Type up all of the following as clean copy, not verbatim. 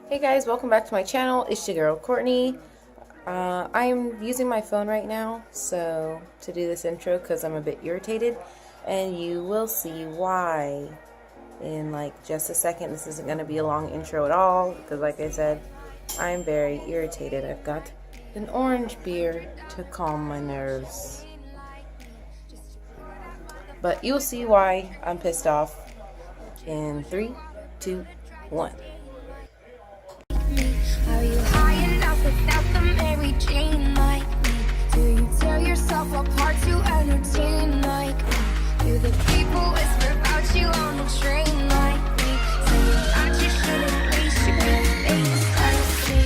Hey guys, welcome back to my channel. It's your girl Courtney. I'm using my phone right now to do this intro because I'm a bit irritated, and you will see why in like just a second. This isn't going to be a long intro at all because, like I said, I'm very irritated. I've got an orange beer to calm my nerves, but you'll see why I'm pissed off in 3, 2, 1. Are you high enough without the Mary Jane like me? Do you tear yourself apart to entertain like me? Do the people whisper about you on the train like me? Saying that you shouldn't waste your good face like me.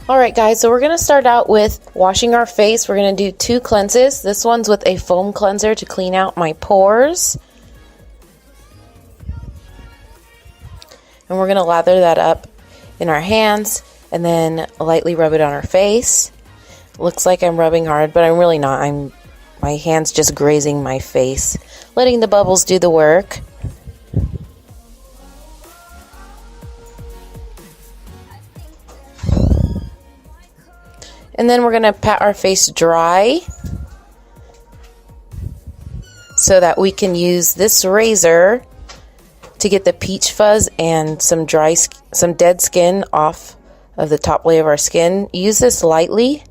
Alright guys, so we're going to start out with washing our face. We're going to do 2 cleanses. This one's with a foam cleanser to clean out my pores. And we're going to lather that up in our hands and then lightly rub it on our face. Looks like I'm rubbing hard, but I'm really not. My hand's just grazing my face, letting the bubbles do the work. And then we're going to pat our face dry so that we can use this razor to get the peach fuzz and some dead skin off of the top layer of our skin. Use this lightly,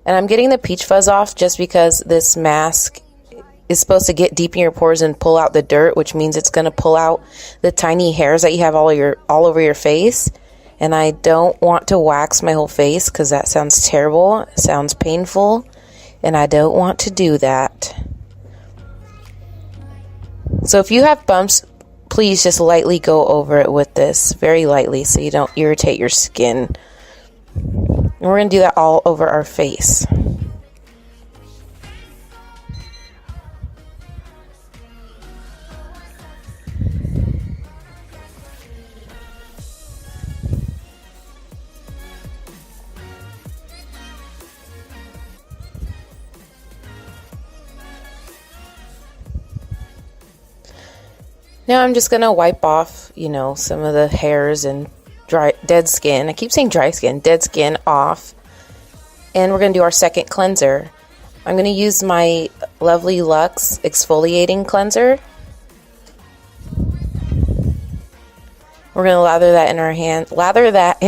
and I'm getting the peach fuzz off just because this mask is supposed to get deep in your pores and pull out the dirt, which means it's going to pull out the tiny hairs that you have all over your face. And I don't want to wax my whole face because that sounds terrible. It sounds painful, and I don't want to do that. So if you have bumps, please just lightly go over it with this, very lightly, so you don't irritate your skin. And we're going to do that all over our face. Now I'm just going to wipe off, some of the hairs and dead skin. I keep saying dry skin, dead skin off. And we're going to do our second cleanser. I'm going to use my Lovely Luxe exfoliating cleanser. We're going to lather that in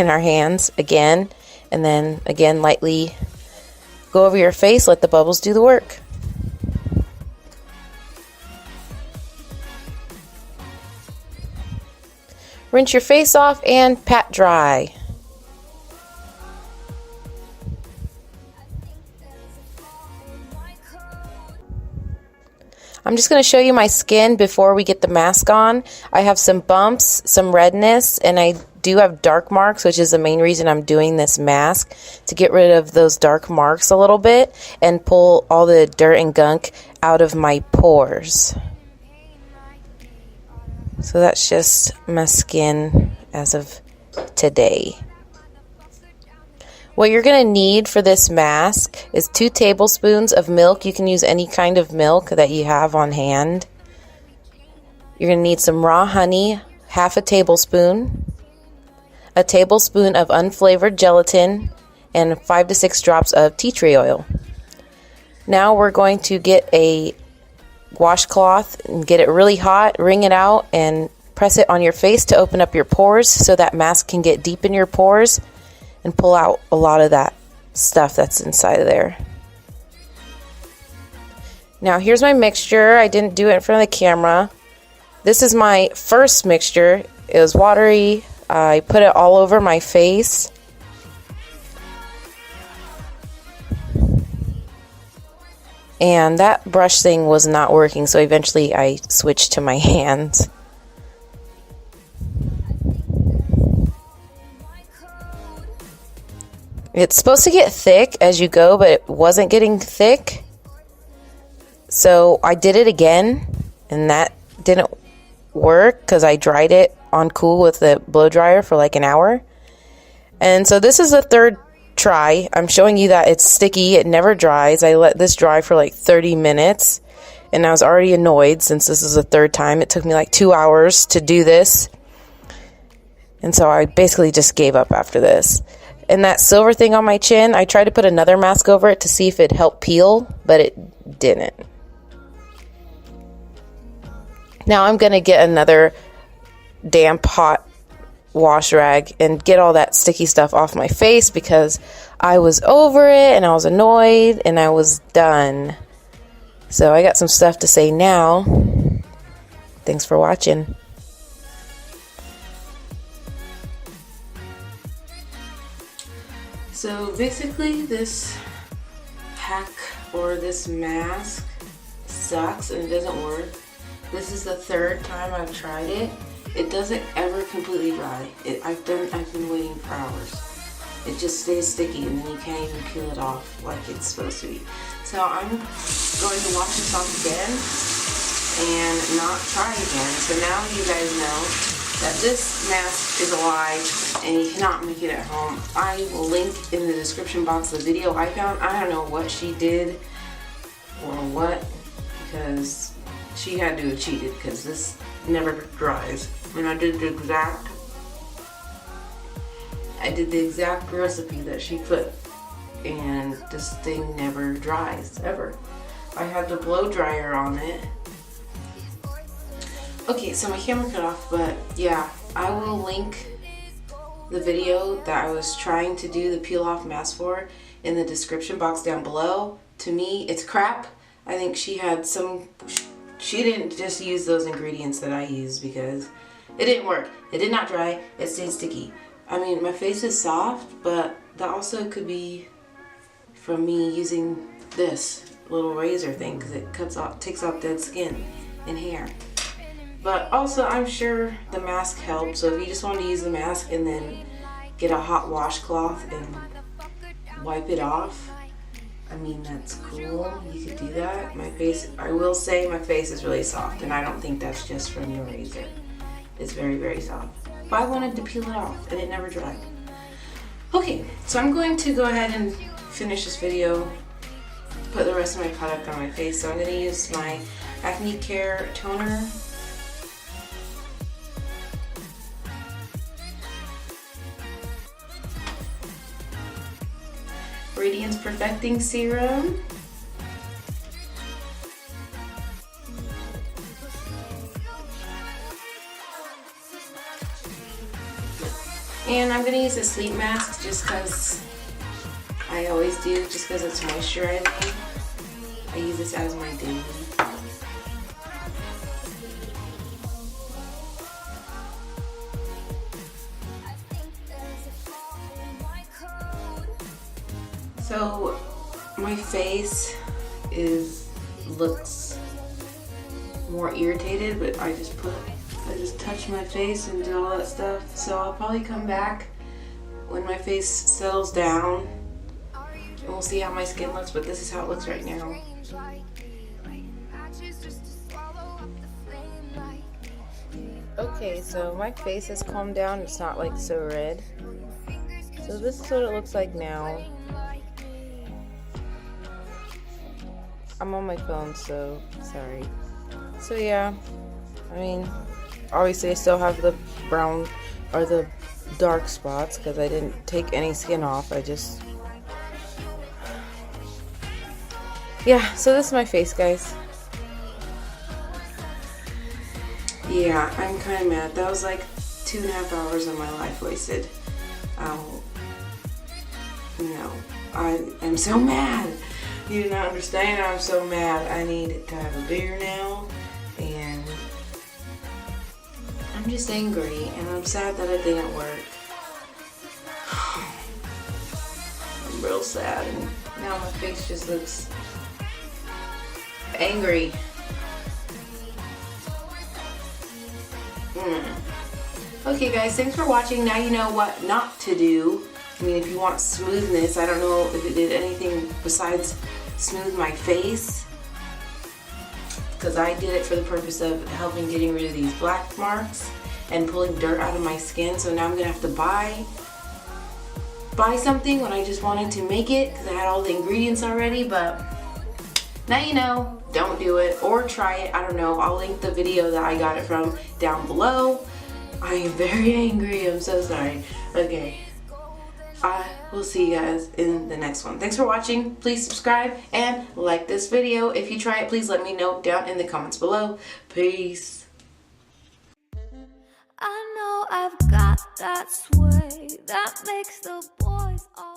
our hands again, and then again lightly go over your face, let the bubbles do the work. Rinse your face off and pat dry. I'm just going to show you my skin before we get the mask on. I have some bumps, some redness, and I do have dark marks, which is the main reason I'm doing this mask, to get rid of those dark marks a little bit and pull all the dirt and gunk out of my pores. So that's just my skin as of today. What you're going to need for this mask is 2 tablespoons of milk. You can use any kind of milk that you have on hand. You're going to need some raw honey, half a tablespoon of unflavored gelatin, and 5 to 6 drops of tea tree oil. Now we're going to get a washcloth and get it really hot, wring it out, and press it on your face to open up your pores so that mask can get deep in your pores and pull out a lot of that stuff that's inside of there. Now here's my mixture. I didn't do it in front of the camera. This is my first mixture. It was watery. I put it all over my face. And that brush thing was not working, so eventually I switched to my hands. It's supposed to get thick as you go, but it wasn't getting thick. So I did it again, and that didn't work because I dried it on cool with the blow dryer for like an hour. And so this is the third try. I'm showing you that it's sticky. It never dries. I let this dry for like 30 minutes. and I was already annoyed since this is the third time. It took me like 2 hours to do this, and so I basically just gave up after this. And that silver thing on my chin, I tried to put another mask over it to see if it helped peel, but it didn't. Now I'm going to get another damp hot wash rag and get all that sticky stuff off my face because I was over it and I was annoyed and I was done. So I got some stuff to say now. Thanks for watching. So basically this hack or this mask sucks and it doesn't work. This is the third time I've tried it. It doesn't ever completely dry. I've been waiting for hours. It just stays sticky and then you can't even peel it off like it's supposed to be. So I'm going to wash this off again and not try again. So now you guys know that this mask is a lie and you cannot make it at home. I will link in the description box the video I found. I don't know what she did or what, because she had to have cheated because this never dries. And I did the exact recipe that she put, and this thing never dries ever. I had the blow dryer on it. Okay, so my camera cut off, but yeah, I will link the video that I was trying to do the peel off mask for in the description box down below. To me, it's crap. I think she didn't just use those ingredients that I used because it didn't work. It did not dry. It stayed sticky. I mean, my face is soft, but that also could be from me using this little razor thing because it takes off dead skin and hair. But also, I'm sure the mask helped. So if you just want to use the mask and then get a hot washcloth and wipe it off, I mean, that's cool. You could do that. My face, I will say my face is really soft, and I don't think that's just from the razor. It's very, very soft. But I wanted to peel it off, and it never dried. Okay, so I'm going to go ahead and finish this video, put the rest of my product on my face. So I'm going to use my Acne Care toner. Radiance Perfecting Serum. And I'm going to use a sleep mask just because I always do, just because it's moisturizing. I use this as my daily. So my face looks more irritated, but I just touch my face and do all that stuff. So I'll probably come back when my face settles down and we'll see how my skin looks, but this is how it looks right now. Okay, so my face has calmed down. It's not like so red. So this is what it looks like now. I'm on my phone, so sorry. So yeah, I mean, obviously I still have the brown or the dark spots because I didn't take any skin off. Yeah, so this is my face, guys. Yeah, I'm kind of mad. That was like 2.5 hours of my life wasted. No, I am so mad. You do not understand. I'm so mad. I need to have a beer now, and I'm just angry, and I'm sad that it didn't work. I'm real sad, and now my face just looks angry. Okay guys, thanks for watching. Now you know what not to do. I mean, if you want smoothness, I don't know if it did anything besides smooth my face, because I did it for the purpose of helping getting rid of these black marks and pulling dirt out of my skin. So now I'm gonna have to buy something when I just wanted to make it because I had all the ingredients already. But Now you know, don't do it or try it. I don't know. I'll link the video that I got it from down below. I am very angry. I'm so sorry. Okay. I will see you guys in the next one. Thanks for watching. Please subscribe and like this video. If you try it, please let me know down in the comments below. Peace. I know I've got that sway that makes the boys all